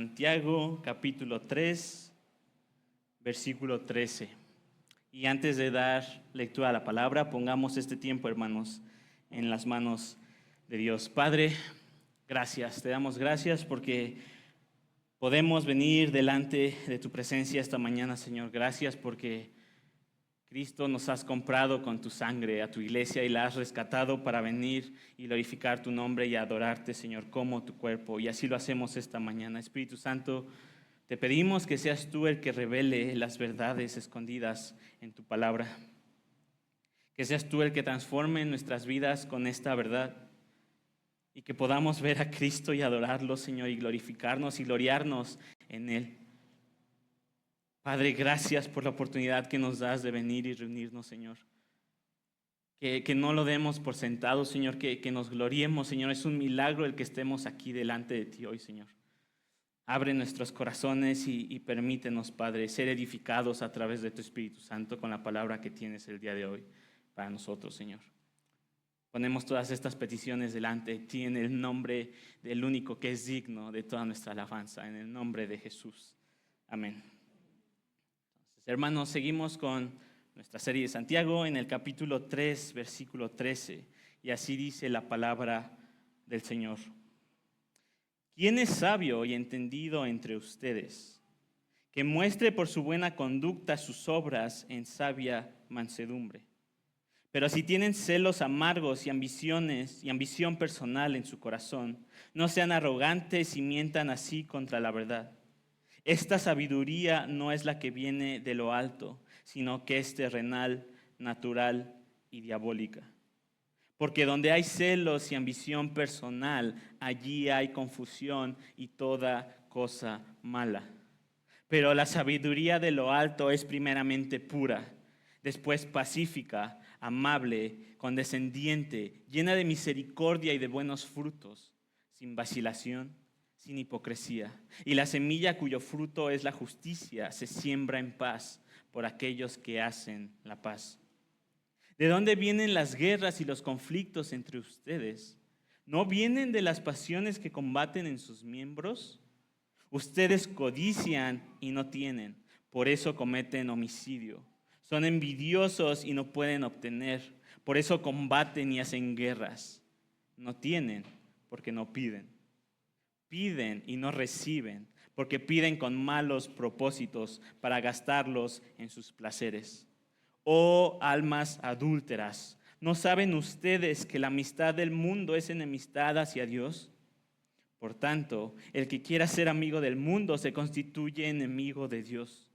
Santiago capítulo 3, versículo 13. Y antes de dar lectura a la palabra, pongamos este tiempo, hermanos, en las manos de Dios. Padre, gracias, te damos gracias porque podemos venir delante de tu presencia esta mañana, Señor. Gracias porque Cristo, nos has comprado con tu sangre a tu iglesia y la has rescatado para venir y glorificar tu nombre y adorarte, Señor, como tu cuerpo. Y así lo hacemos esta mañana. Espíritu Santo, te pedimos que seas tú el que revele las verdades escondidas en tu palabra. Que seas tú el que transforme nuestras vidas con esta verdad y que podamos ver a Cristo y adorarlo, Señor, y glorificarnos y gloriarnos en Él. Padre, gracias por la oportunidad que nos das de venir y reunirnos, Señor. Que no lo demos por sentado, Señor, que nos gloriemos, Señor. Es un milagro el que estemos aquí delante de ti hoy, Señor. Abre nuestros corazones y permítenos, Padre, ser edificados a través de tu Espíritu Santo con la palabra que tienes el día de hoy para nosotros, Señor. Ponemos todas estas peticiones delante de ti en el nombre del único que es digno de toda nuestra alabanza, en el nombre de Jesús. Amén. Hermanos, seguimos con nuestra serie de Santiago en el capítulo 3, versículo 13. Y así dice la palabra del Señor. ¿Quién es sabio y entendido entre ustedes? Que muestre por su buena conducta sus obras en sabia mansedumbre. Pero si tienen celos amargos y ambición personal en su corazón, no sean arrogantes y mientan así contra la verdad. Esta sabiduría no es la que viene de lo alto, sino que es terrenal, natural y diabólica. Porque donde hay celos y ambición personal, allí hay confusión y toda cosa mala. Pero la sabiduría de lo alto es primeramente pura, después pacífica, amable, condescendiente, llena de misericordia y de buenos frutos, sin vacilación, sin hipocresía. Y la semilla cuyo fruto es la justicia se siembra en paz por aquellos que hacen la paz. ¿De dónde vienen las guerras y los conflictos entre ustedes? ¿No vienen de las pasiones que combaten en sus miembros? Ustedes codician y no tienen, por eso cometen homicidio. Son envidiosos y no pueden obtener, por eso combaten y hacen guerras. No tienen porque no piden. Piden y no reciben, porque piden con malos propósitos para gastarlos en sus placeres. Oh almas adúlteras, ¿no saben ustedes que la amistad del mundo es enemistad hacia Dios? Por tanto, el que quiera ser amigo del mundo se constituye enemigo de Dios.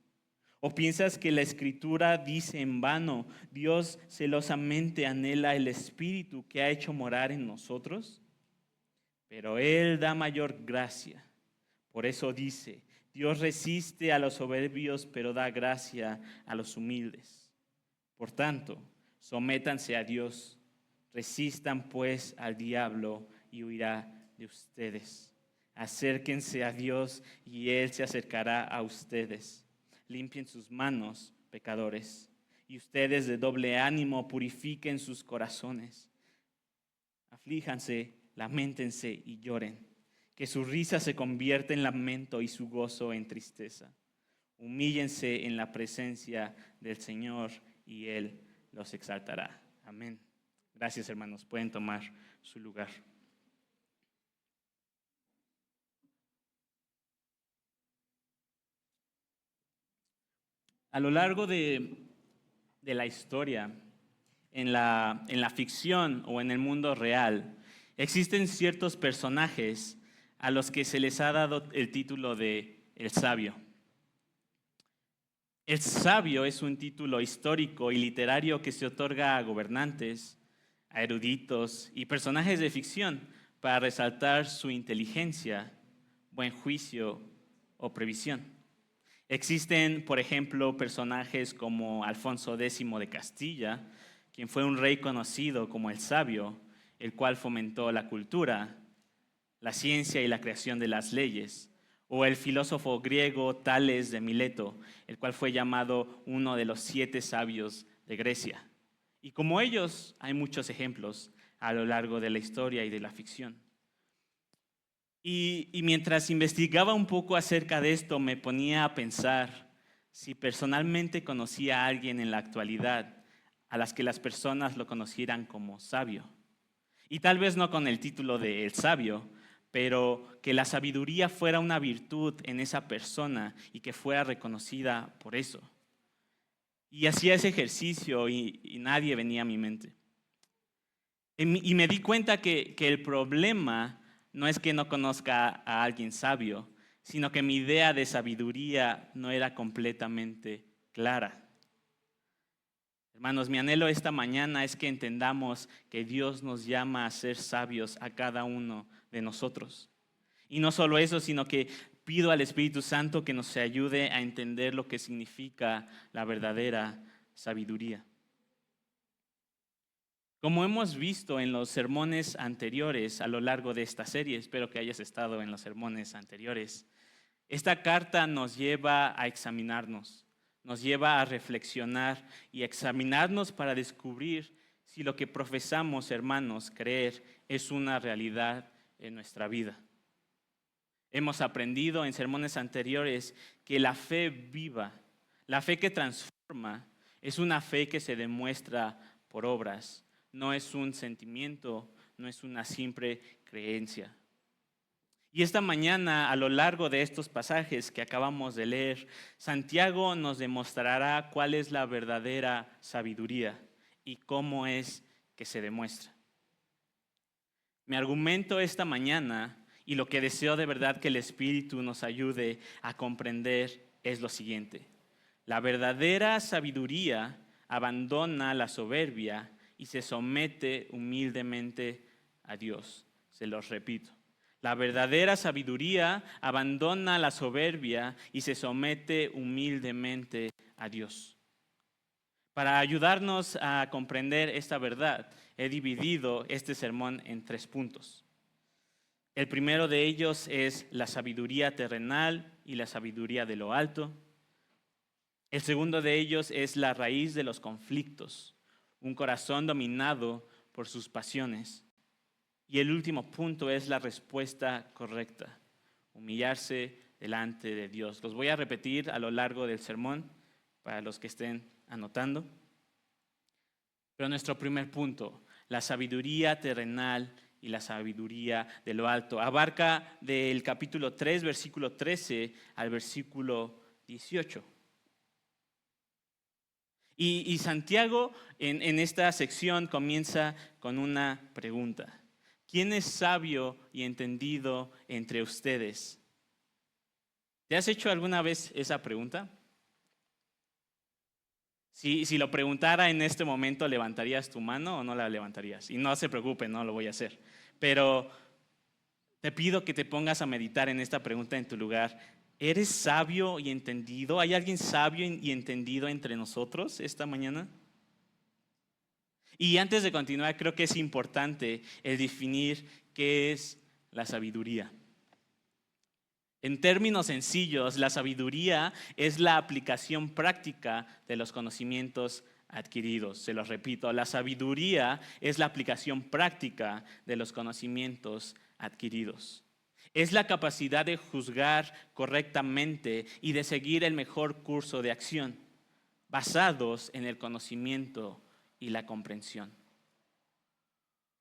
¿O piensas que la Escritura dice en vano, Dios celosamente anhela el Espíritu que ha hecho morar en nosotros? Pero Él da mayor gracia. Por eso dice, Dios resiste a los soberbios, pero da gracia a los humildes. Por tanto, sométanse a Dios, resistan pues al diablo y huirá de ustedes. Acérquense a Dios y Él se acercará a ustedes. Limpien sus manos, pecadores, y ustedes de doble ánimo purifiquen sus corazones. Aflíjanse, lamentense y lloren, que su risa se convierta en lamento y su gozo en tristeza. Humíllense en la presencia del Señor y Él los exaltará. Amén. Gracias, hermanos. Pueden tomar su lugar. A lo largo de la historia, en la ficción o en el mundo real, existen ciertos personajes a los que se les ha dado el título de el sabio. El sabio es un título histórico y literario que se otorga a gobernantes, a eruditos y personajes de ficción para resaltar su inteligencia, buen juicio o previsión. Existen, por ejemplo, personajes como Alfonso X de Castilla, quien fue un rey conocido como el sabio, el cual fomentó la cultura, la ciencia y la creación de las leyes, o el filósofo griego Tales de Mileto, el cual fue llamado uno de los 7 sabios de Grecia. Y como ellos, hay muchos ejemplos a lo largo de la historia y de la ficción. Y mientras investigaba un poco acerca de esto, me ponía a pensar si personalmente conocía a alguien en la actualidad a las que las personas lo conocieran como sabio. Y tal vez no con el título de el sabio, pero que la sabiduría fuera una virtud en esa persona y que fuera reconocida por eso. Y hacía ese ejercicio y nadie venía a mi mente. Y me di cuenta que el problema no es que no conozca a alguien sabio, sino que mi idea de sabiduría no era completamente clara. Hermanos, mi anhelo esta mañana es que entendamos que Dios nos llama a ser sabios a cada uno de nosotros. Y no solo eso, sino que pido al Espíritu Santo que nos ayude a entender lo que significa la verdadera sabiduría. Como hemos visto en los sermones anteriores a lo largo de esta serie, espero que hayas estado en los sermones anteriores, esta carta nos lleva a examinarnos, nos lleva a reflexionar y a examinarnos para descubrir si lo que profesamos, hermanos, creer es una realidad en nuestra vida. Hemos aprendido en sermones anteriores que la fe viva, la fe que transforma, es una fe que se demuestra por obras. No es un sentimiento, no es una simple creencia. Y esta mañana, a lo largo de estos pasajes que acabamos de leer, Santiago nos demostrará cuál es la verdadera sabiduría y cómo es que se demuestra. Mi argumento esta mañana y lo que deseo de verdad que el Espíritu nos ayude a comprender es lo siguiente. La verdadera sabiduría abandona la soberbia y se somete humildemente a Dios. Se los repito. La verdadera sabiduría abandona la soberbia y se somete humildemente a Dios. Para ayudarnos a comprender esta verdad, he dividido este sermón en 3 puntos. El primero de ellos es la sabiduría terrenal y la sabiduría de lo alto. El segundo de ellos es la raíz de los conflictos, un corazón dominado por sus pasiones. Y el último punto es la respuesta correcta, humillarse delante de Dios. Los voy a repetir a lo largo del sermón para los que estén anotando. Pero nuestro primer punto, la sabiduría terrenal y la sabiduría de lo alto, abarca del capítulo 3, versículo 13 al versículo 18. Y Santiago en esta sección comienza con una pregunta. ¿Quién es sabio y entendido entre ustedes? ¿Te has hecho alguna vez esa pregunta? Si lo preguntara en este momento, ¿levantarías tu mano o no la levantarías? Y no se preocupe, no lo voy a hacer. Pero te pido que te pongas a meditar en esta pregunta en tu lugar. ¿Eres sabio y entendido? ¿Hay alguien sabio y entendido entre nosotros esta mañana? Y antes de continuar, creo que es importante el definir qué es la sabiduría. En términos sencillos, la sabiduría es la aplicación práctica de los conocimientos adquiridos. Se los repito, la sabiduría es la aplicación práctica de los conocimientos adquiridos. Es la capacidad de juzgar correctamente y de seguir el mejor curso de acción, basados en el conocimiento y la comprensión.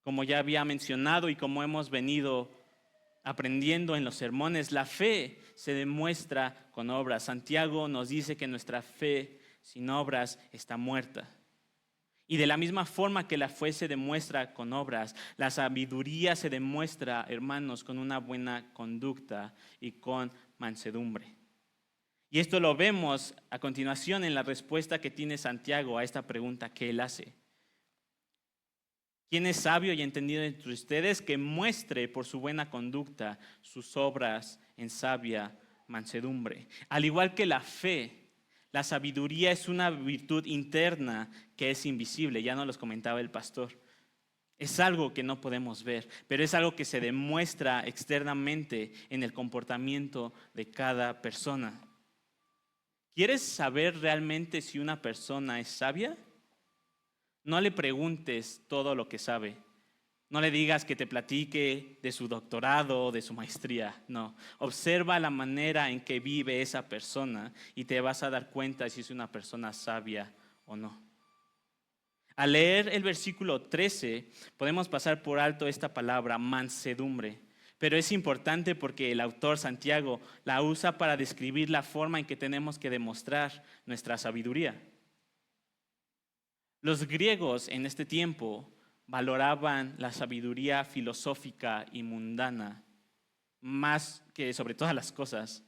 Como ya había mencionado y como hemos venido aprendiendo en los sermones, la fe se demuestra con obras. Santiago nos dice que nuestra fe sin obras está muerta. Y de la misma forma que la fe se demuestra con obras, la sabiduría se demuestra, hermanos, con una buena conducta y con mansedumbre. Y esto lo vemos a continuación en la respuesta que tiene Santiago a esta pregunta que él hace. ¿Quién es sabio y entendido entre ustedes? Que muestre por su buena conducta sus obras en sabia mansedumbre. Al igual que la fe, la sabiduría es una virtud interna que es invisible. Ya nos los comentaba el pastor. Es algo que no podemos ver, pero es algo que se demuestra externamente en el comportamiento de cada persona. ¿Quieres saber realmente si una persona es sabia? No le preguntes todo lo que sabe. No le digas que te platique de su doctorado o de su maestría. No, observa la manera en que vive esa persona y te vas a dar cuenta si es una persona sabia o no. Al leer el versículo 13, podemos pasar por alto esta palabra, mansedumbre. Pero es importante porque el autor Santiago la usa para describir la forma en que tenemos que demostrar nuestra sabiduría. Los griegos en este tiempo valoraban la sabiduría filosófica y mundana más que sobre todas las cosas,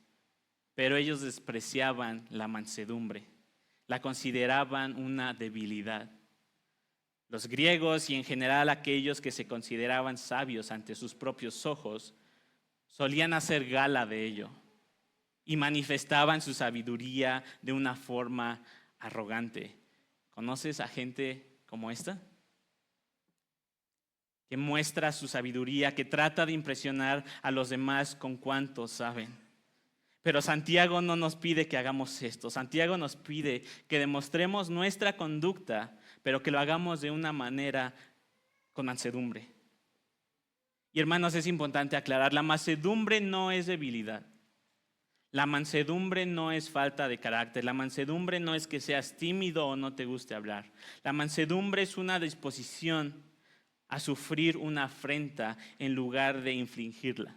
pero ellos despreciaban la mansedumbre, la consideraban una debilidad. Los griegos y en general aquellos que se consideraban sabios ante sus propios ojos solían hacer gala de ello y manifestaban su sabiduría de una forma arrogante. ¿Conoces a gente como esta? Que muestra su sabiduría, que trata de impresionar a los demás con cuanto saben. Pero Santiago no nos pide que hagamos esto. Santiago nos pide que demostremos nuestra conducta, pero que lo hagamos de una manera con mansedumbre. Y hermanos, es importante aclarar, la mansedumbre no es debilidad. La mansedumbre no es falta de carácter. La mansedumbre no es que seas tímido o no te guste hablar. La mansedumbre es una disposición a sufrir una afrenta en lugar de infligirla.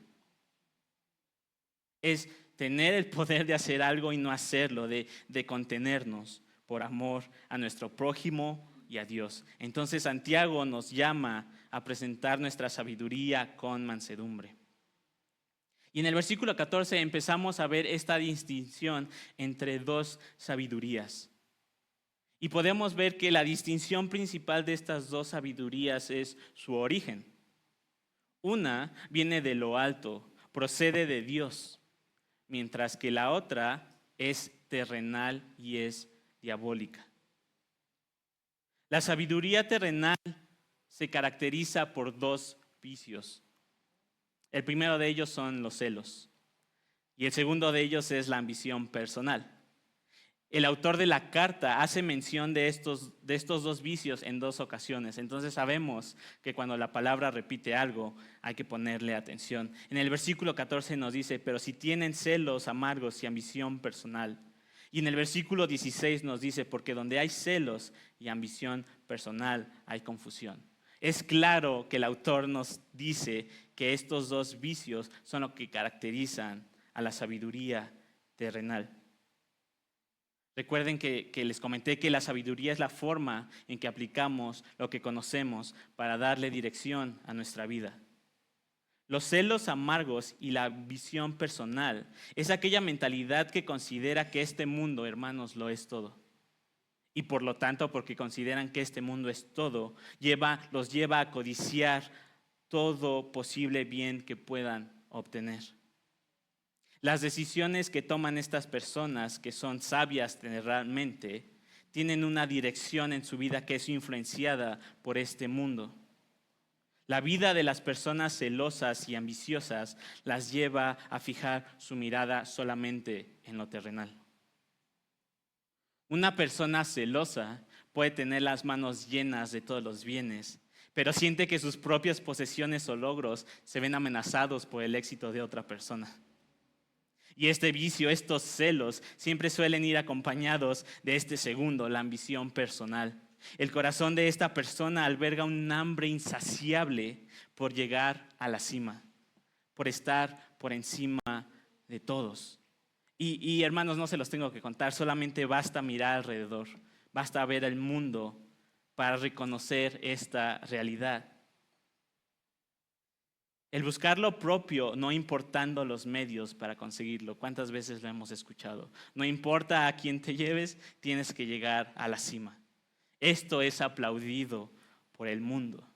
Es tener el poder de hacer algo y no hacerlo, de contenernos por amor a nuestro prójimo y a Dios. Entonces Santiago nos llama a presentar nuestra sabiduría con mansedumbre. Y en el versículo 14 empezamos a ver esta distinción entre dos sabidurías. Y podemos ver que la distinción principal de estas dos sabidurías es su origen. Una viene de lo alto, procede de Dios, mientras que la otra es terrenal y es diabólica. La sabiduría terrenal se caracteriza por dos vicios. El primero de ellos son los celos y el segundo de ellos es la ambición personal. El autor de la carta hace mención de estos dos vicios en dos ocasiones. Entonces sabemos que cuando la palabra repite algo hay que ponerle atención. En el versículo 14 nos dice, pero si tienen celos amargos y ambición personal. Y en el versículo 16 nos dice, porque donde hay celos y ambición personal hay confusión. Es claro que el autor nos dice que estos dos vicios son lo que caracterizan a la sabiduría terrenal. Recuerden que les comenté que la sabiduría es la forma en que aplicamos lo que conocemos para darle dirección a nuestra vida. Los celos amargos y la visión personal es aquella mentalidad que considera que este mundo, hermanos, lo es todo. Y por lo tanto, porque consideran que este mundo es todo, los lleva a codiciar todo posible bien que puedan obtener. Las decisiones que toman estas personas, que son sabias realmente, tienen una dirección en su vida que es influenciada por este mundo. La vida de las personas celosas y ambiciosas las lleva a fijar su mirada solamente en lo terrenal. Una persona celosa puede tener las manos llenas de todos los bienes, pero siente que sus propias posesiones o logros se ven amenazados por el éxito de otra persona. Y este vicio, estos celos, siempre suelen ir acompañados de este segundo, la ambición personal. El corazón de esta persona alberga un hambre insaciable por llegar a la cima, por estar por encima de todos. Y hermanos, no se los tengo que contar, solamente basta mirar alrededor, basta ver el mundo para reconocer esta realidad. El buscar lo propio, no importando los medios para conseguirlo. ¿Cuántas veces lo hemos escuchado? No importa a quién te lleves, tienes que llegar a la cima. Esto es aplaudido por el mundo.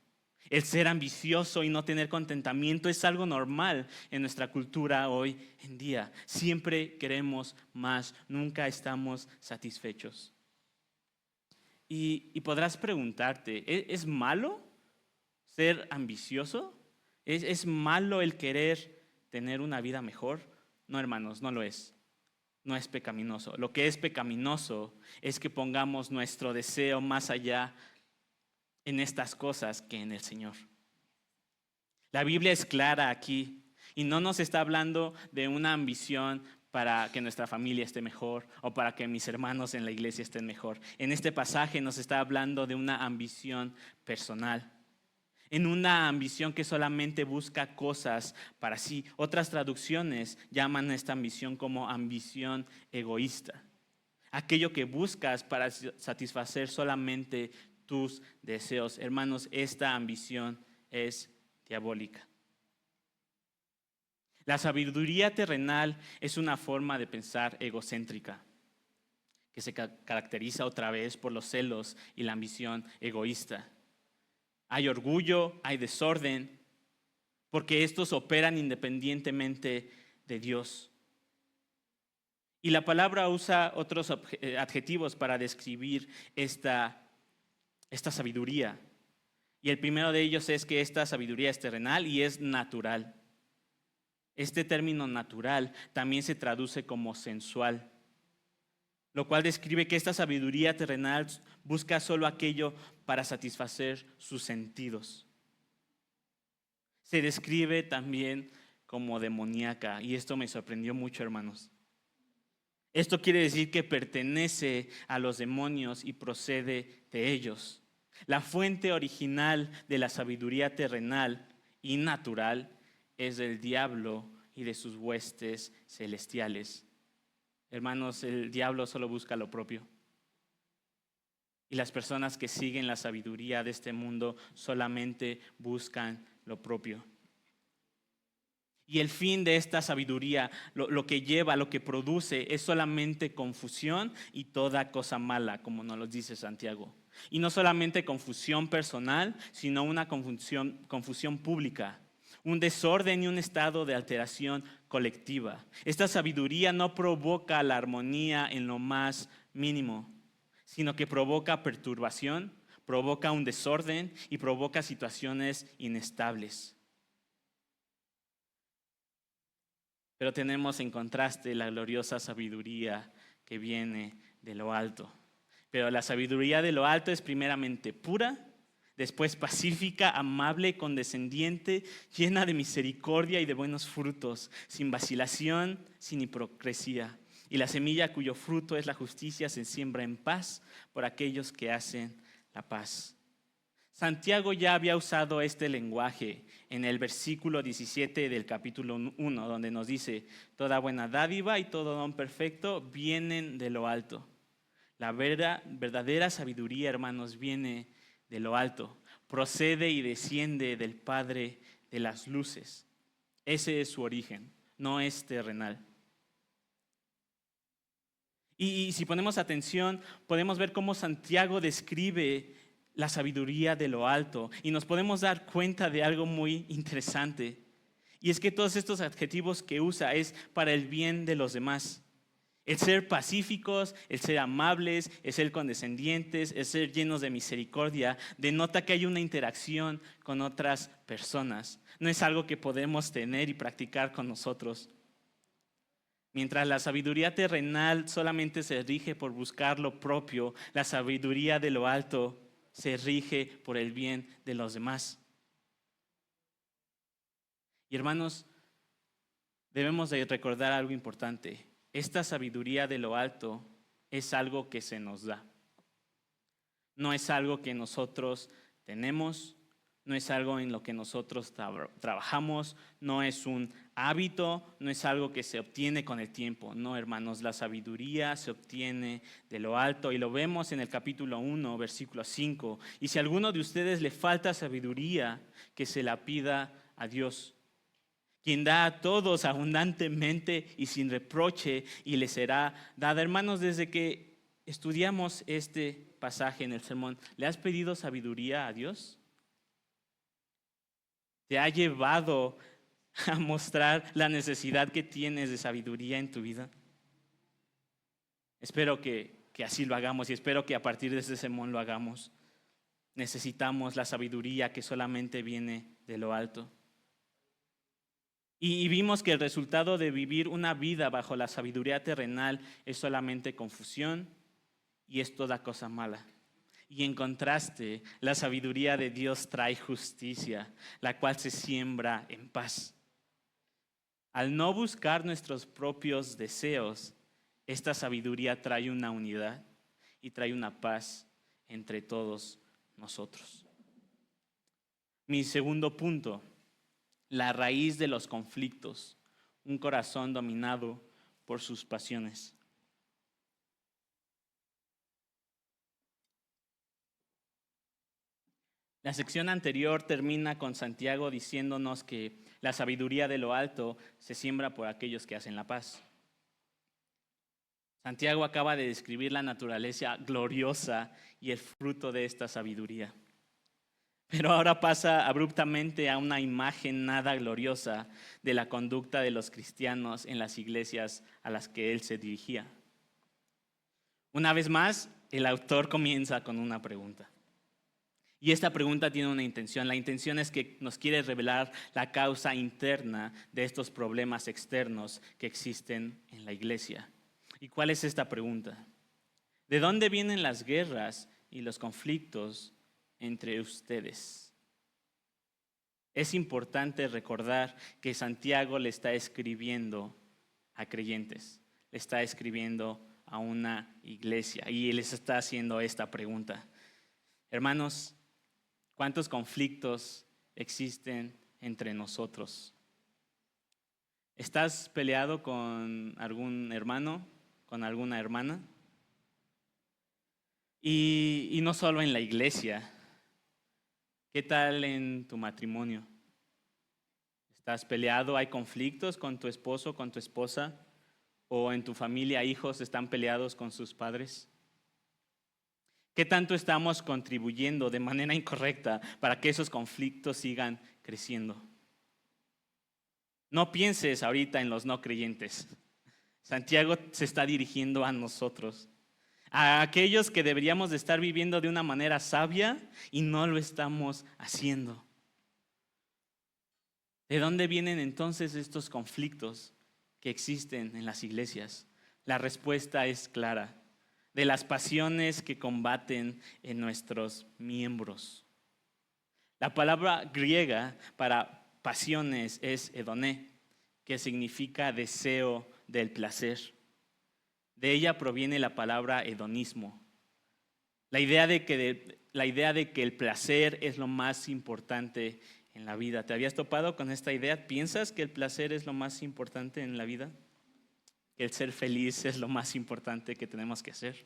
El ser ambicioso y no tener contentamiento es algo normal en nuestra cultura hoy en día. Siempre queremos más, nunca estamos satisfechos. Y podrás preguntarte, ¿es malo ser ambicioso? ¿Es malo el querer tener una vida mejor? No, hermanos, no lo es. No es pecaminoso. Lo que es pecaminoso es que pongamos nuestro deseo más allá en estas cosas que en el Señor. La Biblia es clara aquí y no nos está hablando de una ambición para que nuestra familia esté mejor o para que mis hermanos en la iglesia estén mejor. En este pasaje nos está hablando de una ambición personal, en una ambición que solamente busca cosas para sí. Otras traducciones llaman a esta ambición como ambición egoísta. Aquello que buscas para satisfacer solamente tus deseos. Hermanos, esta ambición es diabólica. La sabiduría terrenal es una forma de pensar egocéntrica, que se caracteriza otra vez por los celos y la ambición egoísta. Hay orgullo, hay desorden, porque estos operan independientemente de Dios. Y la palabra usa otros adjetivos para describir esta sabiduría. Y el primero de ellos es que esta sabiduría es terrenal y es natural. Este término natural también se traduce como sensual, lo cual describe que esta sabiduría terrenal busca solo aquello para satisfacer sus sentidos. Se describe también como demoníaca, y esto me sorprendió mucho, hermanos. Esto quiere decir que pertenece a los demonios y procede de ellos. La fuente original de la sabiduría terrenal y natural es del diablo y de sus huestes celestiales. Hermanos, el diablo solo busca lo propio. Y las personas que siguen la sabiduría de este mundo solamente buscan lo propio. Y el fin de esta sabiduría, lo que lleva, lo que produce, es solamente confusión y toda cosa mala, como nos lo dice Santiago. Y no solamente confusión personal, sino una confusión pública, un desorden y un estado de alteración colectiva. Esta sabiduría no provoca la armonía en lo más mínimo, sino que provoca perturbación, provoca un desorden y provoca situaciones inestables. Pero tenemos en contraste la gloriosa sabiduría que viene de lo alto. Pero la sabiduría de lo alto es primeramente pura, después pacífica, amable, condescendiente, llena de misericordia y de buenos frutos, sin vacilación, sin hipocresía. Y la semilla cuyo fruto es la justicia se siembra en paz por aquellos que hacen la paz. Santiago ya había usado este lenguaje en el versículo 17 del capítulo 1, donde nos dice: toda buena dádiva y todo don perfecto vienen de lo alto. La verdadera sabiduría, hermanos, viene de lo alto, procede y desciende del Padre de las luces. Ese es su origen, no es terrenal. Y si ponemos atención, podemos ver cómo Santiago describe la sabiduría de lo alto y nos podemos dar cuenta de algo muy interesante. Y es que todos estos adjetivos que usa es para el bien de los demás. El ser pacíficos, el ser amables, el ser condescendientes, el ser llenos de misericordia, denota que hay una interacción con otras personas. No es algo que podemos tener y practicar con nosotros. Mientras la sabiduría terrenal solamente se rige por buscar lo propio, la sabiduría de lo alto se rige por el bien de los demás. Y hermanos, debemos de recordar algo importante. Esta sabiduría de lo alto es algo que se nos da. No es algo que nosotros tenemos, no es algo en lo que nosotros trabajamos, no es un hábito, no es algo que se obtiene con el tiempo. No, hermanos, la sabiduría se obtiene de lo alto y lo vemos en el capítulo 1, versículo 5. Y si a alguno de ustedes le falta sabiduría, que se la pida a Dios, quien da a todos abundantemente y sin reproche, y le será dada. Hermanos, desde que estudiamos este pasaje en el sermón, ¿le has pedido sabiduría a Dios? ¿Te ha llevado a mostrar la necesidad que tienes de sabiduría en tu vida? Espero que así lo hagamos y espero que a partir de este sermón lo hagamos. Necesitamos la sabiduría que solamente viene de lo alto. Y vimos que el resultado de vivir una vida bajo la sabiduría terrenal es solamente confusión y es toda cosa mala. Y en contraste, la sabiduría de Dios trae justicia, la cual se siembra en paz. Al no buscar nuestros propios deseos, esta sabiduría trae una unidad y trae una paz entre todos nosotros. Mi segundo punto, la raíz de los conflictos, un corazón dominado por sus pasiones. La sección anterior termina con Santiago diciéndonos que la sabiduría de lo alto se siembra por aquellos que hacen la paz. Santiago acaba de describir la naturaleza gloriosa y el fruto de esta sabiduría. Pero ahora pasa abruptamente a una imagen nada gloriosa de la conducta de los cristianos en las iglesias a las que él se dirigía. Una vez más, el autor comienza con una pregunta. Y esta pregunta tiene una intención. La intención es que nos quiere revelar la causa interna de estos problemas externos que existen en la iglesia. ¿Y cuál es esta pregunta? ¿De dónde vienen las guerras y los conflictos entre ustedes? Es importante recordar que Santiago le está escribiendo a creyentes, le está escribiendo a una iglesia y les está haciendo esta pregunta. Hermanos, ¿cuántos conflictos existen entre nosotros? ¿Estás peleado con algún hermano, con alguna hermana? Y no solo en la iglesia. ¿Qué tal en tu matrimonio? ¿Estás peleado? ¿Hay conflictos con tu esposo, con tu esposa? ¿O en tu familia hijos están peleados con sus padres? ¿Qué tanto estamos contribuyendo de manera incorrecta para que esos conflictos sigan creciendo? No pienses ahorita en los no creyentes. Santiago se está dirigiendo a nosotros, a aquellos que deberíamos de estar viviendo de una manera sabia y no lo estamos haciendo. ¿De dónde vienen entonces estos conflictos que existen en las iglesias? La respuesta es clara. De las pasiones que combaten en nuestros miembros. La palabra griega para pasiones es edoné, que significa deseo del placer. De ella proviene la palabra hedonismo. La idea de que el placer es lo más importante en la vida. ¿Te habías topado con esta idea? ¿Piensas que el placer es lo más importante en la vida? Que el ser feliz es lo más importante que tenemos que hacer.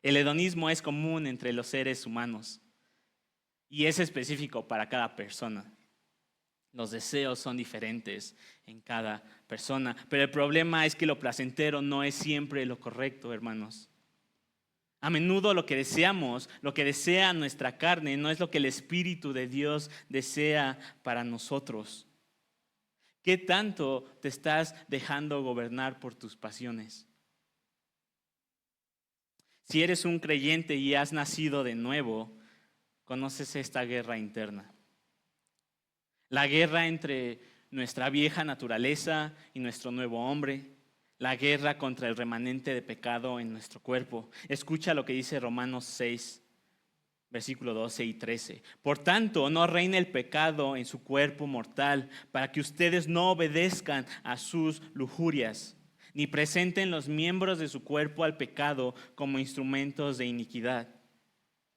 El hedonismo es común entre los seres humanos y es específico para cada persona. Los deseos son diferentes en cada persona, pero el problema es que lo placentero no es siempre lo correcto, hermanos. A menudo lo que deseamos, lo que desea nuestra carne, no es lo que el Espíritu de Dios desea para nosotros. ¿Qué tanto te estás dejando gobernar por tus pasiones? Si eres un creyente y has nacido de nuevo, conoces esta guerra interna. La guerra entre nuestra vieja naturaleza y nuestro nuevo hombre. La guerra contra el remanente de pecado en nuestro cuerpo. Escucha lo que dice Romanos 6, versículo 12 y 13. Por tanto, no reine el pecado en su cuerpo mortal, para que ustedes no obedezcan a sus lujurias, ni presenten los miembros de su cuerpo al pecado como instrumentos de iniquidad,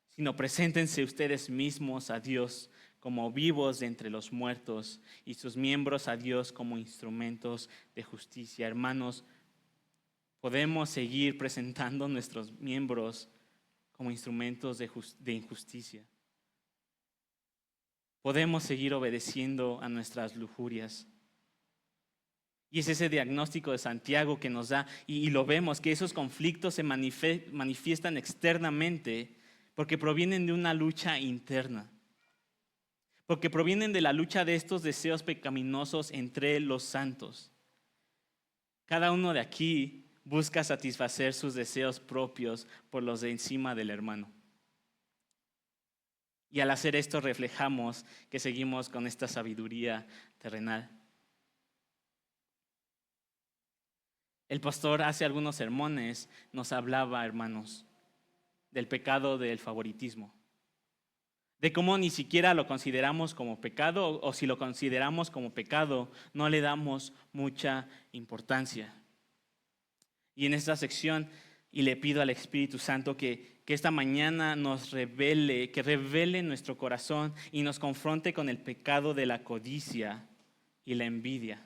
sino preséntense ustedes mismos a Dios como vivos de entre los muertos y sus miembros a Dios como instrumentos de justicia. Hermanos, podemos seguir presentando nuestros miembros como instrumentos de injusticia. Podemos seguir obedeciendo a nuestras lujurias. Y es ese diagnóstico de Santiago que nos da, y lo vemos, que esos conflictos se manifiestan externamente porque provienen de una lucha interna. Porque provienen de la lucha de estos deseos pecaminosos entre los santos. Cada uno de aquí busca satisfacer sus deseos propios por los de encima del hermano. Y al hacer esto reflejamos que seguimos con esta sabiduría terrenal. El pastor hace algunos sermones nos hablaba, hermanos, del pecado del favoritismo, de cómo ni siquiera lo consideramos como pecado, o si lo consideramos como pecado, no le damos mucha importancia. Y en esta sección, y le pido al Espíritu Santo que esta mañana nos revele, que revele nuestro corazón y nos confronte con el pecado de la codicia y la envidia.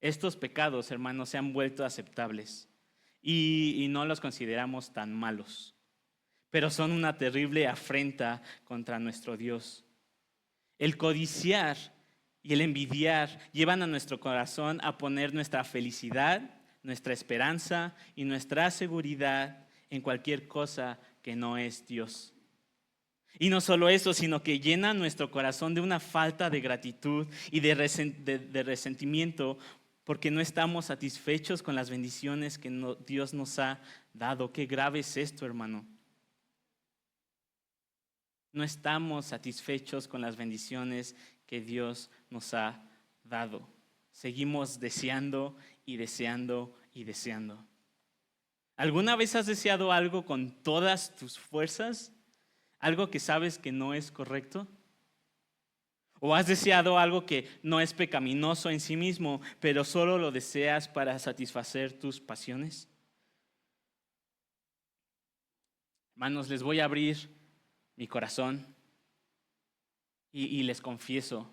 Estos pecados, hermanos, se han vuelto aceptables y no los consideramos tan malos, pero son una terrible afrenta contra nuestro Dios. El codiciar y el envidiar llevan a nuestro corazón a poner nuestra felicidad, nuestra esperanza y nuestra seguridad en cualquier cosa que no es Dios. Y no solo eso, sino que llena nuestro corazón de una falta de gratitud y de resentimiento porque no estamos satisfechos con las bendiciones que Dios nos ha dado. Qué grave es esto, hermano. No estamos satisfechos con las bendiciones que Dios nos ha dado. Seguimos deseando y deseando y deseando. ¿Alguna vez has deseado algo con todas tus fuerzas? ¿Algo que sabes que no es correcto? ¿O has deseado algo que no es pecaminoso en sí mismo, pero solo lo deseas para satisfacer tus pasiones? Hermanos, les voy a abrir mi corazón y les confieso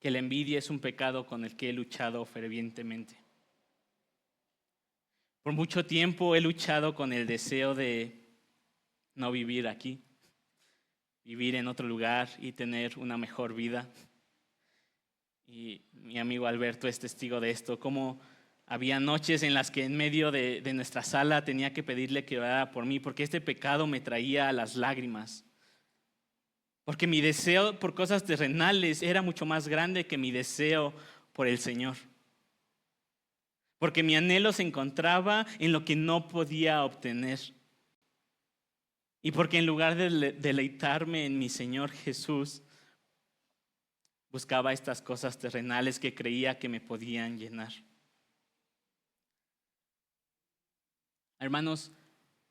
que la envidia es un pecado con el que he luchado fervientemente. Por mucho tiempo he luchado con el deseo de no vivir aquí, vivir en otro lugar y tener una mejor vida. Y mi amigo Alberto es testigo de esto, como había noches en las que en medio de nuestra sala tenía que pedirle que orara por mí, porque este pecado me traía a las lágrimas. Porque mi deseo por cosas terrenales era mucho más grande que mi deseo por el Señor. Porque mi anhelo se encontraba en lo que no podía obtener. Y porque en lugar de deleitarme en mi Señor Jesús, buscaba estas cosas terrenales que creía que me podían llenar. Hermanos,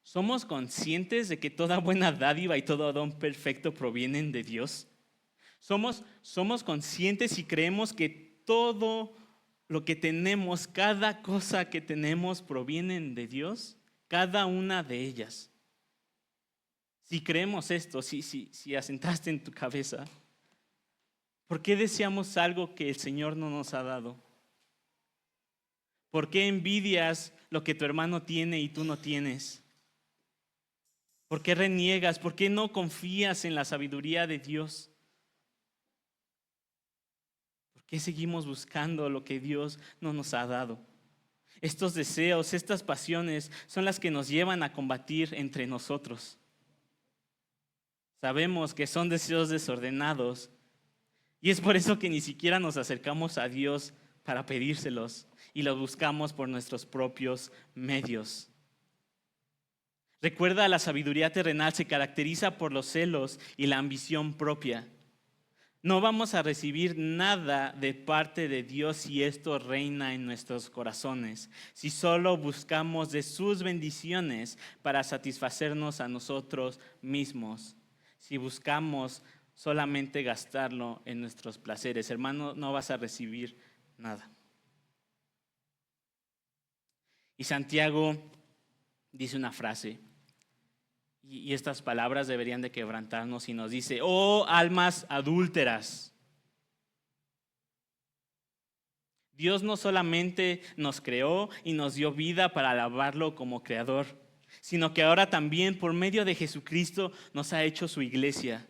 ¿somos conscientes de que toda buena dádiva y todo don perfecto provienen de Dios? ¿Somos conscientes y creemos que todo lo que tenemos, cada cosa que tenemos provienen de Dios? Cada una de ellas. Si creemos esto, si asentaste en tu cabeza, ¿por qué deseamos algo que el Señor no nos ha dado? ¿Por qué envidias lo que tu hermano tiene y tú no tienes? ¿Por qué reniegas? ¿Por qué no confías en la sabiduría de Dios? ¿Por qué seguimos buscando lo que Dios no nos ha dado? Estos deseos, estas pasiones son las que nos llevan a combatir entre nosotros. Sabemos que son deseos desordenados y es por eso que ni siquiera nos acercamos a Dios para pedírselos y los buscamos por nuestros propios medios. Recuerda, la sabiduría terrenal se caracteriza por los celos y la ambición propia. No vamos a recibir nada de parte de Dios si esto reina en nuestros corazones, si solo buscamos de sus bendiciones para satisfacernos a nosotros mismos, si buscamos solamente gastarlo en nuestros placeres. Hermano, no vas a recibir nada. Y Santiago dice una frase, y estas palabras deberían de quebrantarnos, y nos dice: oh almas adúlteras. Dios no solamente nos creó y nos dio vida para alabarlo como creador, sino que ahora también por medio de Jesucristo nos ha hecho su iglesia.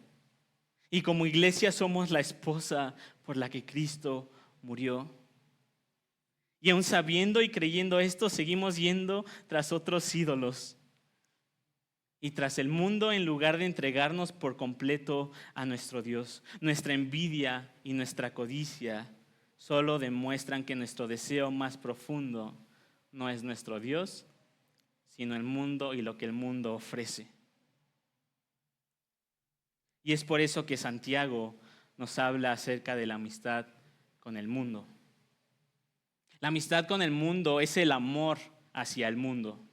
Y como iglesia somos la esposa por la que Cristo murió. Y aun sabiendo y creyendo esto, seguimos yendo tras otros ídolos y tras el mundo en lugar de entregarnos por completo a nuestro Dios. Nuestra envidia y nuestra codicia solo demuestran que nuestro deseo más profundo no es nuestro Dios, sino el mundo y lo que el mundo ofrece. Y es por eso que Santiago nos habla acerca de la amistad con el mundo. La amistad con el mundo es el amor hacia el mundo.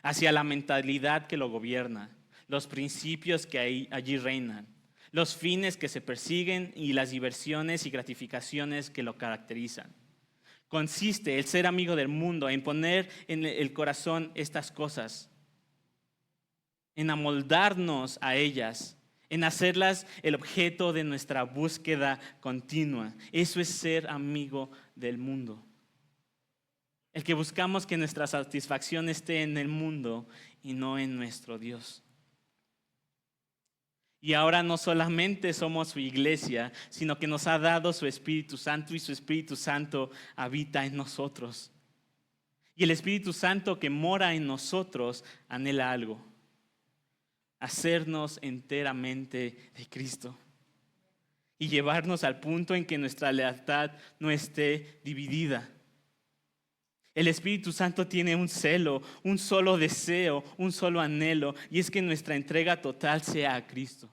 hacia la mentalidad que lo gobierna, los principios que allí reinan, los fines que se persiguen y las diversiones y gratificaciones que lo caracterizan. Consiste el ser amigo del mundo en poner en el corazón estas cosas, en amoldarnos a ellas, en hacerlas el objeto de nuestra búsqueda continua. Eso es ser amigo del mundo. El que buscamos que nuestra satisfacción esté en el mundo y no en nuestro Dios. Y ahora no solamente somos su iglesia, sino que nos ha dado su Espíritu Santo y su Espíritu Santo habita en nosotros. Y el Espíritu Santo que mora en nosotros anhela algo: hacernos enteramente de Cristo y llevarnos al punto en que nuestra lealtad no esté dividida. El Espíritu Santo tiene un celo, un solo deseo, un solo anhelo, y es que nuestra entrega total sea a Cristo.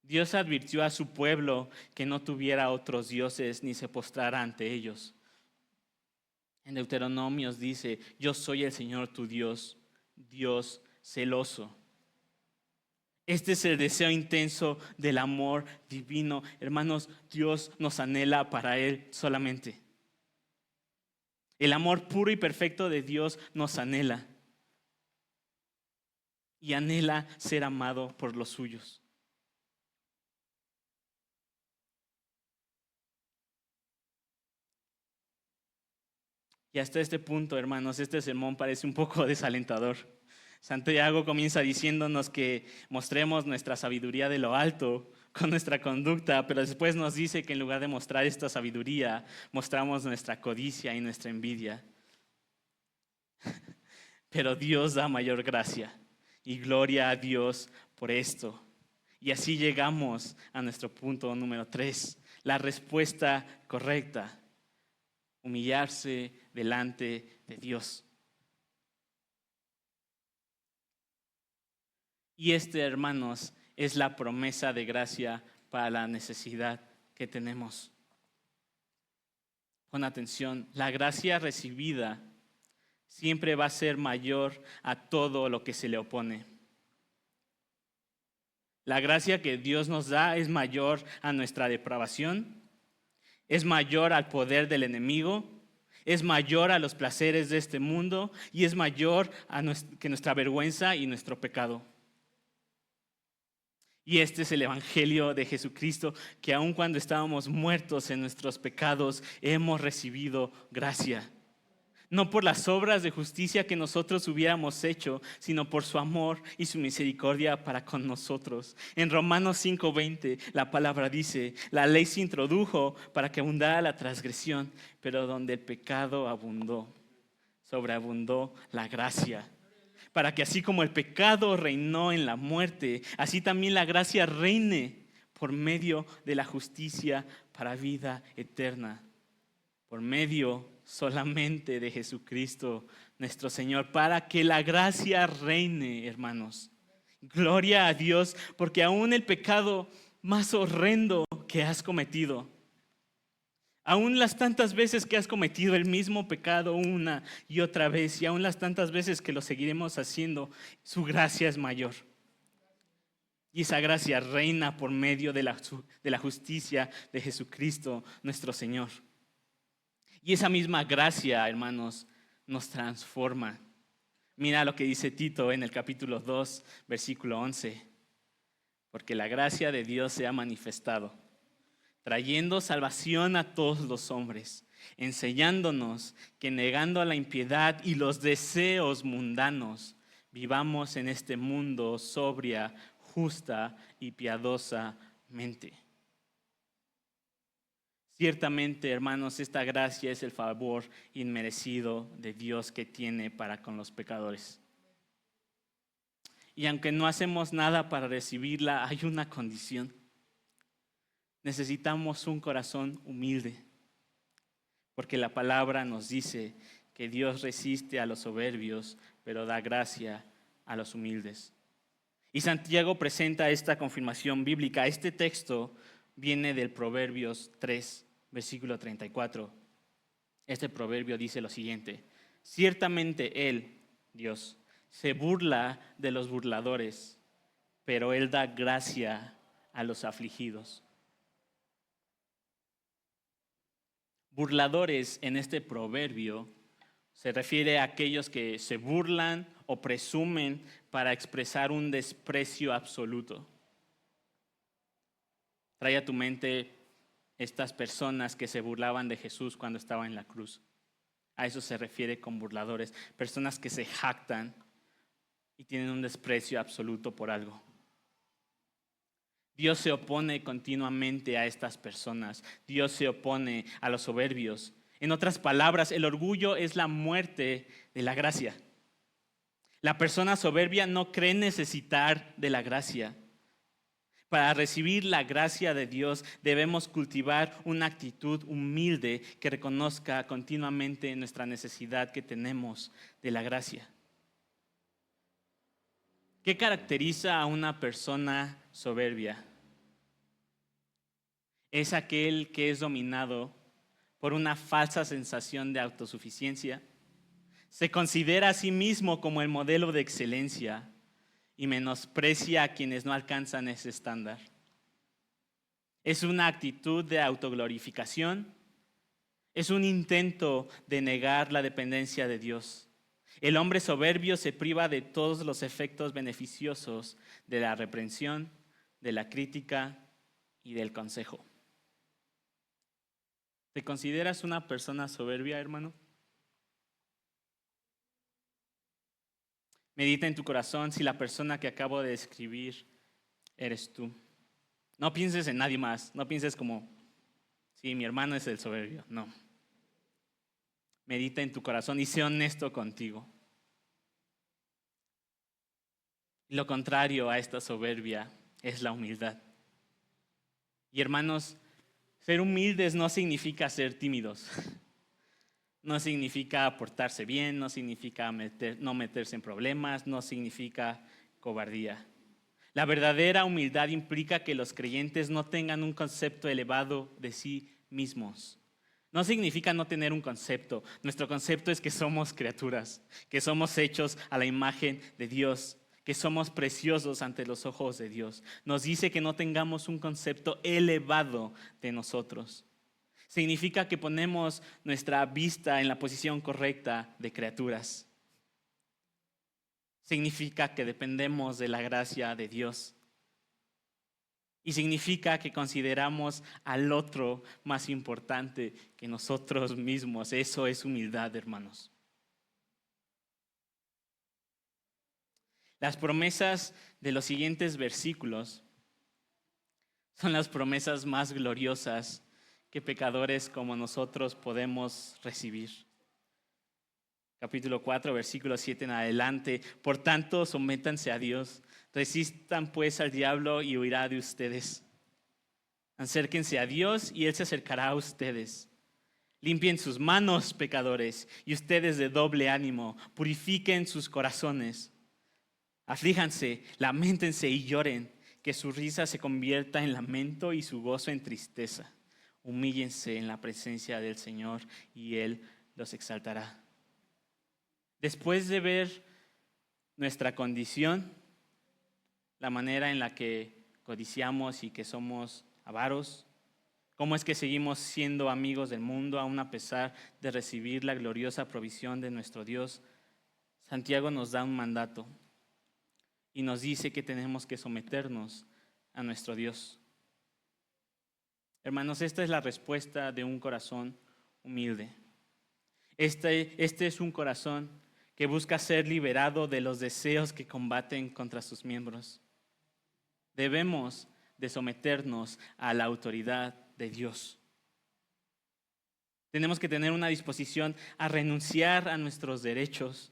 Dios advirtió a su pueblo que no tuviera otros dioses ni se postrara ante ellos. En Deuteronomio dice: yo soy el Señor tu Dios, Dios celoso. Este es el deseo intenso del amor divino. Hermanos, Dios nos anhela para Él solamente. El amor puro y perfecto de Dios nos anhela. Y anhela ser amado por los suyos. Y hasta este punto, hermanos, este sermón parece un poco desalentador. Santiago comienza diciéndonos que mostremos nuestra sabiduría de lo alto con nuestra conducta, pero después nos dice que en lugar de mostrar esta sabiduría, mostramos nuestra codicia y nuestra envidia. Pero Dios da mayor gracia y gloria a Dios por esto. Y así llegamos a nuestro punto número 3, la respuesta correcta: humillarse delante de Dios. Y hermanos, es la promesa de gracia para la necesidad que tenemos. Pon atención, la gracia recibida siempre va a ser mayor a todo lo que se le opone. La gracia que Dios nos da es mayor a nuestra depravación, es mayor al poder del enemigo, es mayor a los placeres de este mundo y es mayor que nuestra vergüenza y nuestro pecado. Y este es el evangelio de Jesucristo, que aun cuando estábamos muertos en nuestros pecados, hemos recibido gracia. No por las obras de justicia que nosotros hubiéramos hecho, sino por su amor y su misericordia para con nosotros. En Romanos 5:20 la palabra dice: la ley se introdujo para que abundara la transgresión, pero donde el pecado abundó, sobreabundó la gracia. Para que así como el pecado reinó en la muerte, así también la gracia reine por medio de la justicia para vida eterna. Por medio solamente de Jesucristo nuestro Señor, para que la gracia reine, hermanos. Gloria a Dios, porque aún el pecado más horrendo que has cometido, aún las tantas veces que has cometido el mismo pecado una y otra vez, y aún las tantas veces que lo seguiremos haciendo, su gracia es mayor. Y esa gracia reina por medio de la justicia de Jesucristo nuestro Señor. Y esa misma gracia, hermanos, nos transforma. Mira lo que dice Tito en el capítulo 2, versículo 11. Porque la gracia de Dios se ha manifestado, trayendo salvación a todos los hombres, enseñándonos que negando a la impiedad y los deseos mundanos, vivamos en este mundo sobria, justa y piadosamente. Ciertamente, hermanos, esta gracia es el favor inmerecido de Dios que tiene para con los pecadores. Y aunque no hacemos nada para recibirla, hay una condición. Necesitamos un corazón humilde, porque la palabra nos dice que Dios resiste a los soberbios, pero da gracia a los humildes. Y Santiago presenta esta confirmación bíblica. Este texto viene del Proverbios 3, versículo 34. Este proverbio dice lo siguiente: Ciertamente Él, Dios, se burla de los burladores, pero Él da gracia a los afligidos. Burladores en este proverbio se refiere a aquellos que se burlan o presumen para expresar un desprecio absoluto. Trae a tu mente estas personas que se burlaban de Jesús cuando estaba en la cruz. A eso se refiere con burladores, personas que se jactan y tienen un desprecio absoluto por algo. Dios se opone continuamente a estas personas. Dios se opone a los soberbios. En otras palabras, el orgullo es la muerte de la gracia. La persona soberbia no cree necesitar de la gracia. Para recibir la gracia de Dios debemos cultivar una actitud humilde que reconozca continuamente nuestra necesidad que tenemos de la gracia. ¿Qué caracteriza a una persona soberbia? Es aquel que es dominado por una falsa sensación de autosuficiencia. Se considera a sí mismo como el modelo de excelencia y menosprecia a quienes no alcanzan ese estándar. Es una actitud de autoglorificación. Es un intento de negar la dependencia de Dios. El hombre soberbio se priva de todos los efectos beneficiosos de la reprensión, de la crítica y del consejo. ¿Te consideras una persona soberbia, hermano? Medita en tu corazón si la persona que acabo de describir eres tú. No pienses en nadie más. No pienses como, sí, mi hermano es el soberbio. No. Medita en tu corazón y sé honesto contigo. Lo contrario a esta soberbia es la humildad. Y hermanos, ser humildes no significa ser tímidos. No significa portarse bien, no significa no meterse en problemas, no significa cobardía. La verdadera humildad implica que los creyentes no tengan un concepto elevado de sí mismos. No significa no tener un concepto. Nuestro concepto es que somos criaturas, que somos hechos a la imagen de Dios, que somos preciosos ante los ojos de Dios. Nos dice que no tengamos un concepto elevado de nosotros. Significa que ponemos nuestra vista en la posición correcta de criaturas. Significa que dependemos de la gracia de Dios. Y significa que consideramos al otro más importante que nosotros mismos. Eso es humildad, hermanos. Las promesas de los siguientes versículos son las promesas más gloriosas que pecadores como nosotros podemos recibir. Capítulo 4, versículo 7 en adelante. Por tanto, sométanse a Dios. Resistan pues al diablo y huirá de ustedes. Acérquense a Dios y Él se acercará a ustedes. Limpien sus manos, pecadores, y ustedes de doble ánimo. Purifiquen sus corazones. Aflíjanse, lamentense y lloren. Que su risa se convierta en lamento y su gozo en tristeza. Humíllense en la presencia del Señor y Él los exaltará. Después de ver nuestra condición, la manera en la que codiciamos y que somos avaros, cómo es que seguimos siendo amigos del mundo aún a pesar de recibir la gloriosa provisión de nuestro Dios, Santiago nos da un mandato y nos dice que tenemos que someternos a nuestro Dios. Hermanos, esta es la respuesta de un corazón humilde. Este es un corazón que busca ser liberado de los deseos que combaten contra sus miembros. Debemos de someternos a la autoridad de Dios. Tenemos que tener una disposición a renunciar a nuestros derechos.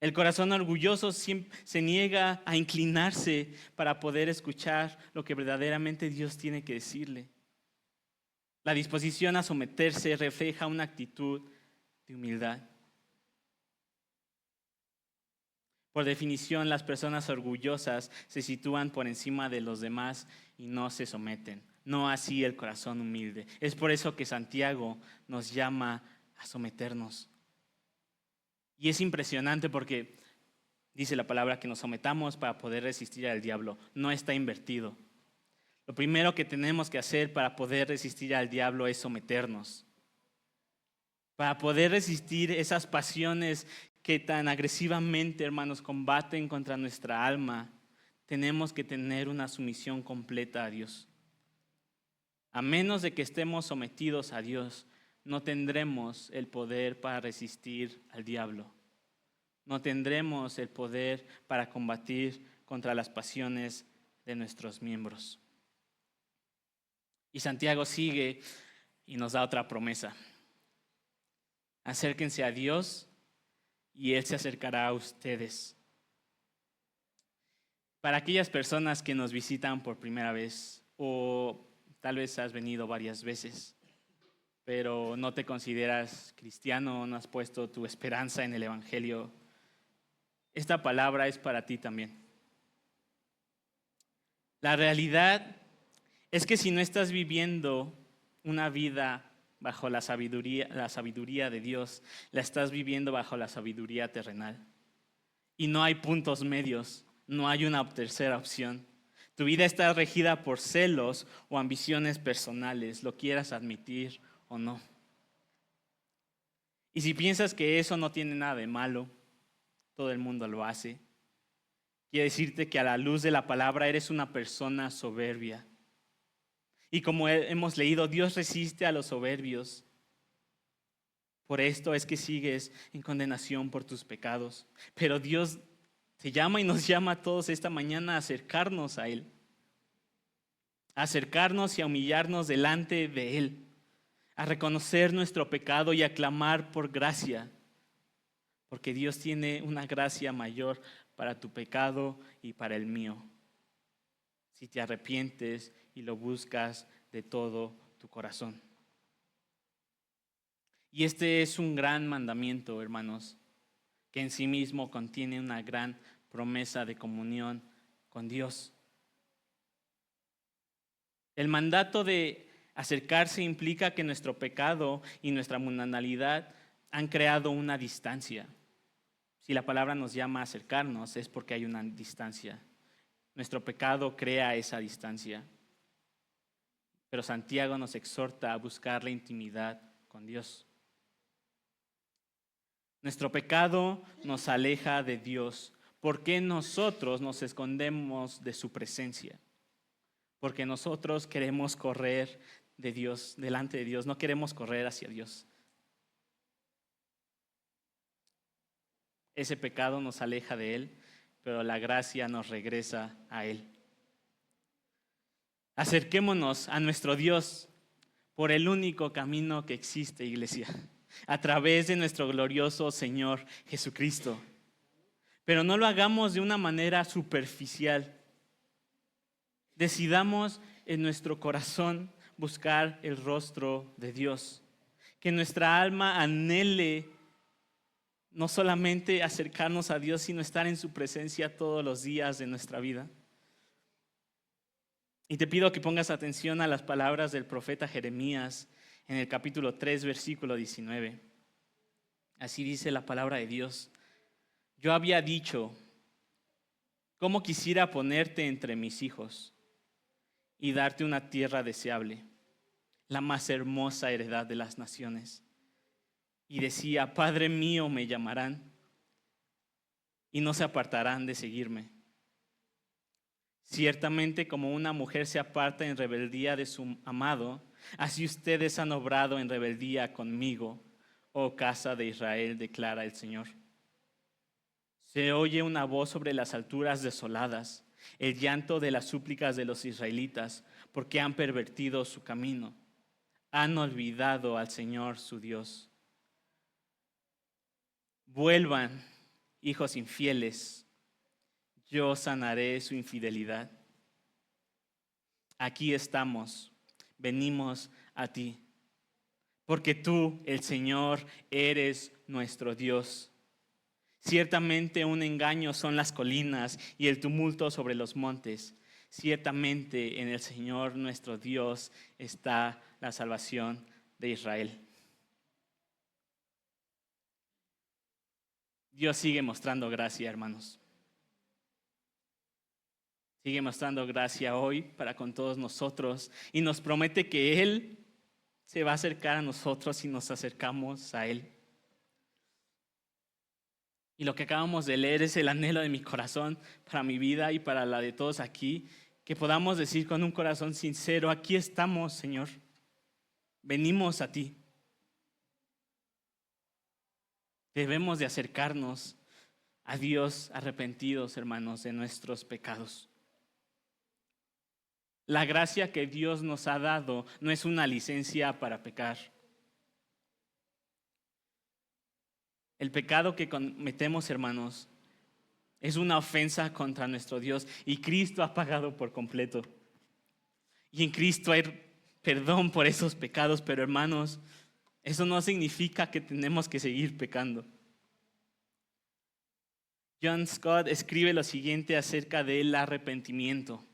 El corazón orgulloso se niega a inclinarse para poder escuchar lo que verdaderamente Dios tiene que decirle. La disposición a someterse refleja una actitud de humildad. Por definición, las personas orgullosas se sitúan por encima de los demás y no se someten. No así el corazón humilde. Es por eso que Santiago nos llama a someternos. Y es impresionante porque dice la palabra que nos sometamos para poder resistir al diablo. No está invertido. Lo primero que tenemos que hacer para poder resistir al diablo es someternos. Para poder resistir esas pasiones que tan agresivamente, hermanos, combaten contra nuestra alma, tenemos que tener una sumisión completa a Dios. A menos de que estemos sometidos a Dios, no tendremos el poder para resistir al diablo. No tendremos el poder para combatir contra las pasiones de nuestros miembros. Y Santiago sigue y nos da otra promesa. Acérquense a Dios y Él se acercará a ustedes. Para aquellas personas que nos visitan por primera vez, o tal vez has venido varias veces, pero no te consideras cristiano, no has puesto tu esperanza en el Evangelio, esta palabra es para ti también. La realidad es que si no estás viviendo una vida bajo la sabiduría de Dios, la estás viviendo bajo la sabiduría terrenal. Y no hay puntos medios, no hay una tercera opción. Tu vida está regida por celos o ambiciones personales, lo quieras admitir o no. Y si piensas que eso no tiene nada de malo, todo el mundo lo hace. Quiero decirte que a la luz de la palabra eres una persona soberbia. Y como hemos leído, Dios resiste a los soberbios. Por esto es que sigues en condenación por tus pecados. Pero Dios te llama y nos llama a todos esta mañana a acercarnos a Él. A acercarnos y a humillarnos delante de Él. A reconocer nuestro pecado y a clamar por gracia. Porque Dios tiene una gracia mayor para tu pecado y para el mío. Si te arrepientes y lo buscas de todo tu corazón. Y este es un gran mandamiento, hermanos, que en sí mismo contiene una gran promesa de comunión con Dios. El mandato de acercarse implica que nuestro pecado y nuestra mundanalidad han creado una distancia. Si la palabra nos llama a acercarnos es porque hay una distancia. Nuestro pecado crea esa distancia. Pero Santiago nos exhorta a buscar la intimidad con Dios. Nuestro pecado nos aleja de Dios. ¿Por qué nosotros nos escondemos de su presencia? Porque nosotros queremos correr de Dios, delante de Dios, no queremos correr hacia Dios. Ese pecado nos aleja de Él, pero la gracia nos regresa a Él. Acerquémonos a nuestro Dios por el único camino que existe, iglesia, a través de nuestro glorioso Señor Jesucristo. Pero no lo hagamos de una manera superficial. Decidamos en nuestro corazón buscar el rostro de Dios. Que nuestra alma anhele no solamente acercarnos a Dios, sino estar en su presencia todos los días de nuestra vida. Y te pido que pongas atención a las palabras del profeta Jeremías en el capítulo 3, versículo 19. Así dice la palabra de Dios. Yo había dicho, ¿cómo quisiera ponerte entre mis hijos y darte una tierra deseable, la más hermosa heredad de las naciones? Y decía, Padre mío me llamarán y no se apartarán de seguirme. Ciertamente como una mujer se aparta en rebeldía de su amado, así ustedes han obrado en rebeldía conmigo, oh casa de Israel, declara el Señor. Se oye una voz sobre las alturas desoladas, el llanto de las súplicas de los israelitas, porque han pervertido su camino, han olvidado al Señor su Dios. Vuelvan, hijos infieles, yo sanaré su infidelidad. Aquí estamos, venimos a ti, porque tú, el Señor, eres nuestro Dios. Ciertamente un engaño son las colinas y el tumulto sobre los montes. Ciertamente en el Señor nuestro Dios está la salvación de Israel. Dios sigue mostrando gracia, hermanos. Sigue mostrando gracia hoy para con todos nosotros y nos promete que Él se va a acercar a nosotros si nos acercamos a Él. Y lo que acabamos de leer es el anhelo de mi corazón para mi vida y para la de todos aquí, que podamos decir con un corazón sincero: aquí estamos, Señor, venimos a ti. Debemos de acercarnos a Dios arrepentidos, hermanos, de nuestros pecados. La gracia que Dios nos ha dado no es una licencia para pecar. El pecado que cometemos, hermanos, es una ofensa contra nuestro Dios y Cristo ha pagado por completo. Y en Cristo hay perdón por esos pecados, pero hermanos, eso no significa que tenemos que seguir pecando. John Stott escribe lo siguiente acerca del arrepentimiento,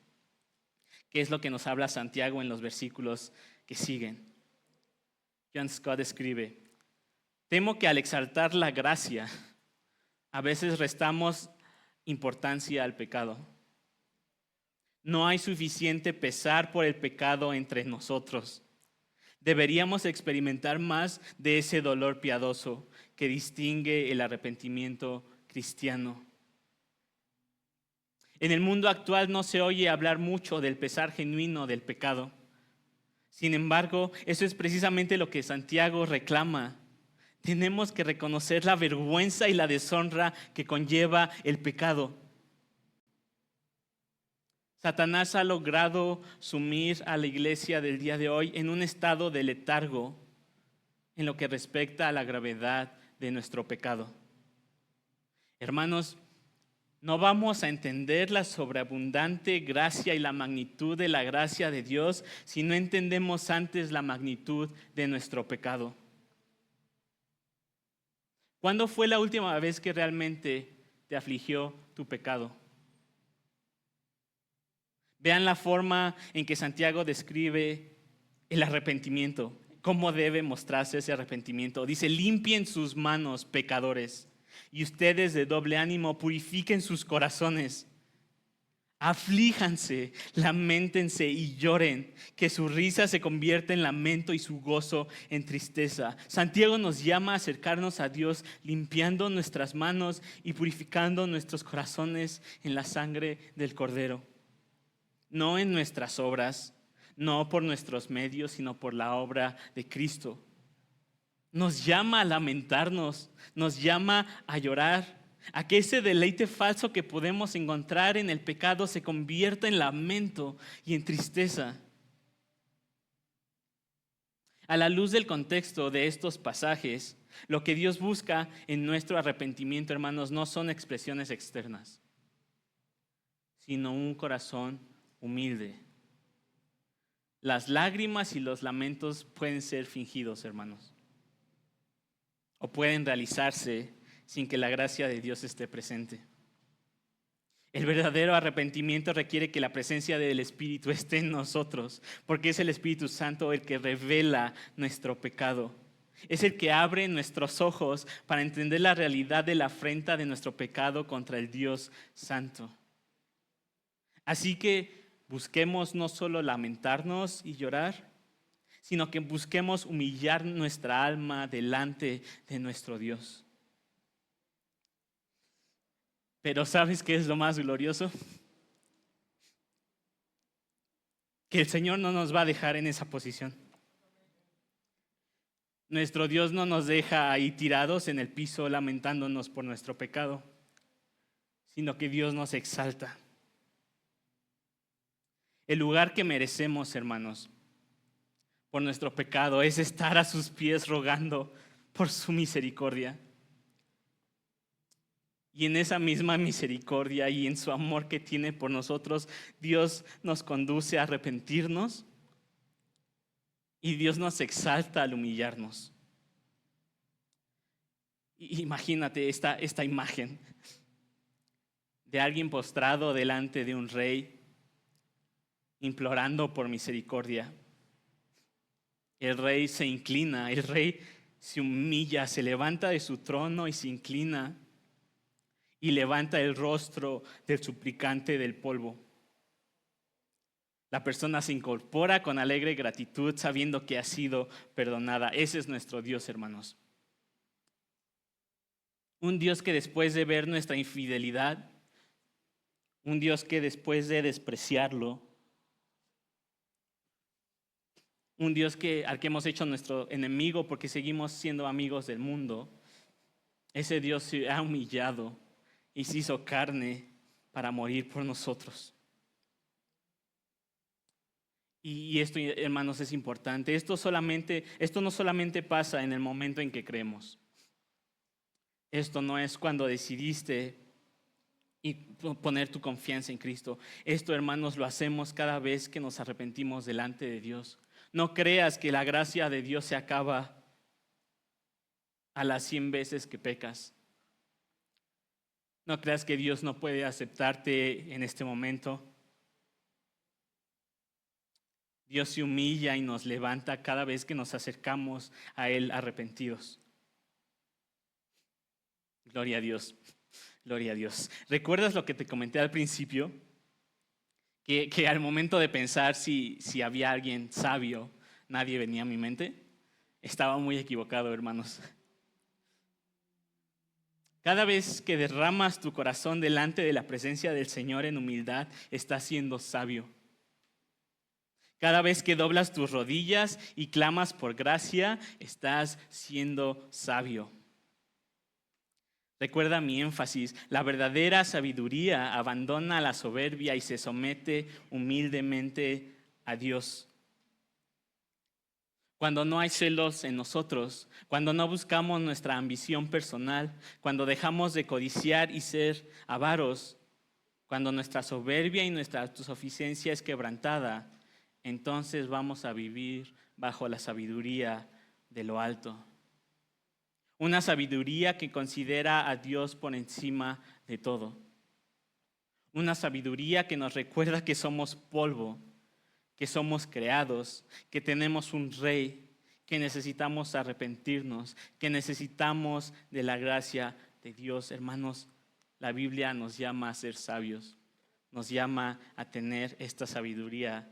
que es lo que nos habla Santiago en los versículos que siguen. John Stott escribe: temo que al exaltar la gracia, a veces restamos importancia al pecado. No hay suficiente pesar por el pecado entre nosotros. Deberíamos experimentar más de ese dolor piadoso que distingue el arrepentimiento cristiano. En el mundo actual no se oye hablar mucho del pesar genuino del pecado. Sin embargo, eso es precisamente lo que Santiago reclama. Tenemos que reconocer la vergüenza y la deshonra que conlleva el pecado. Satanás ha logrado sumir a la iglesia del día de hoy en un estado de letargo en lo que respecta a la gravedad de nuestro pecado. Hermanos, no vamos a entender la sobreabundante gracia y la magnitud de la gracia de Dios si no entendemos antes la magnitud de nuestro pecado. ¿Cuándo fue la última vez que realmente te afligió tu pecado? Vean la forma en que Santiago describe el arrepentimiento, cómo debe mostrarse ese arrepentimiento. Dice: limpien sus manos, pecadores, y ustedes de doble ánimo purifiquen sus corazones. Aflíjanse, lamentense y lloren, que su risa se convierta en lamento y su gozo en tristeza. Santiago nos llama a acercarnos a Dios limpiando nuestras manos y purificando nuestros corazones en la sangre del Cordero. No en nuestras obras, no por nuestros medios, sino por la obra de Cristo. Nos llama a lamentarnos, nos llama a llorar, a que ese deleite falso que podemos encontrar en el pecado se convierta en lamento y en tristeza. A la luz del contexto de estos pasajes, lo que Dios busca en nuestro arrepentimiento, hermanos, no son expresiones externas, sino un corazón humilde. Las lágrimas y los lamentos pueden ser fingidos, hermanos, o pueden realizarse sin que la gracia de Dios esté presente. El verdadero arrepentimiento requiere que la presencia del Espíritu esté en nosotros, porque es el Espíritu Santo el que revela nuestro pecado. Es el que abre nuestros ojos para entender la realidad de la afrenta de nuestro pecado contra el Dios Santo. Así que busquemos no solo lamentarnos y llorar, sino que busquemos humillar nuestra alma delante de nuestro Dios. Pero ¿sabes qué es lo más glorioso? Que el Señor no nos va a dejar en esa posición. Nuestro Dios no nos deja ahí tirados en el piso lamentándonos por nuestro pecado, sino que Dios nos exalta. El lugar que merecemos, hermanos, por nuestro pecado es estar a sus pies rogando por su misericordia. Y en esa misma misericordia y en su amor que tiene por nosotros, Dios nos conduce a arrepentirnos y Dios nos exalta al humillarnos. Imagínate esta imagen de alguien postrado delante de un rey, implorando por misericordia. El rey se inclina, el rey se humilla, se levanta de su trono y se inclina y levanta el rostro del suplicante del polvo. La persona se incorpora con alegre gratitud sabiendo que ha sido perdonada. Ese es nuestro Dios, hermanos. Un Dios que después de ver nuestra infidelidad, un Dios que después de despreciarlo, un Dios al que hemos hecho nuestro enemigo porque seguimos siendo amigos del mundo, ese Dios se ha humillado y se hizo carne para morir por nosotros. Y esto, hermanos, es importante. Esto no solamente pasa en el momento en que creemos. Esto no es cuando decidiste poner tu confianza en Cristo. Esto, hermanos, lo hacemos cada vez que nos arrepentimos delante de Dios. No creas que la gracia de Dios se acaba a las 100 veces que pecas. No creas que Dios no puede aceptarte en este momento. Dios se humilla y nos levanta cada vez que nos acercamos a Él arrepentidos. Gloria a Dios, gloria a Dios. ¿Recuerdas lo que te comenté al principio? Que al momento de pensar si había alguien sabio, nadie venía a mi mente. Estaba muy equivocado, hermanos. Cada vez que derramas tu corazón delante de la presencia del Señor en humildad, estás siendo sabio. Cada vez que doblas tus rodillas y clamas por gracia, estás siendo sabio. Recuerda mi énfasis, la verdadera sabiduría abandona la soberbia y se somete humildemente a Dios. Cuando no hay celos en nosotros, cuando no buscamos nuestra ambición personal, cuando dejamos de codiciar y ser avaros, cuando nuestra soberbia y nuestra autosuficiencia es quebrantada, entonces vamos a vivir bajo la sabiduría de lo alto. Una sabiduría que considera a Dios por encima de todo. Una sabiduría que nos recuerda que somos polvo, que somos creados, que tenemos un rey, que necesitamos arrepentirnos, que necesitamos de la gracia de Dios. Hermanos, la Biblia nos llama a ser sabios, nos llama a tener esta sabiduría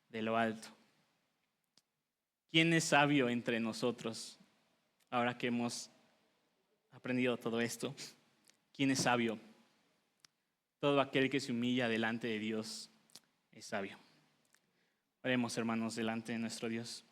de lo alto. ¿Quién es sabio entre nosotros? Ahora que hemos aprendido todo esto, ¿quién es sabio? Todo aquel que se humilla delante de Dios es sabio. Oremos, hermanos, delante de nuestro Dios.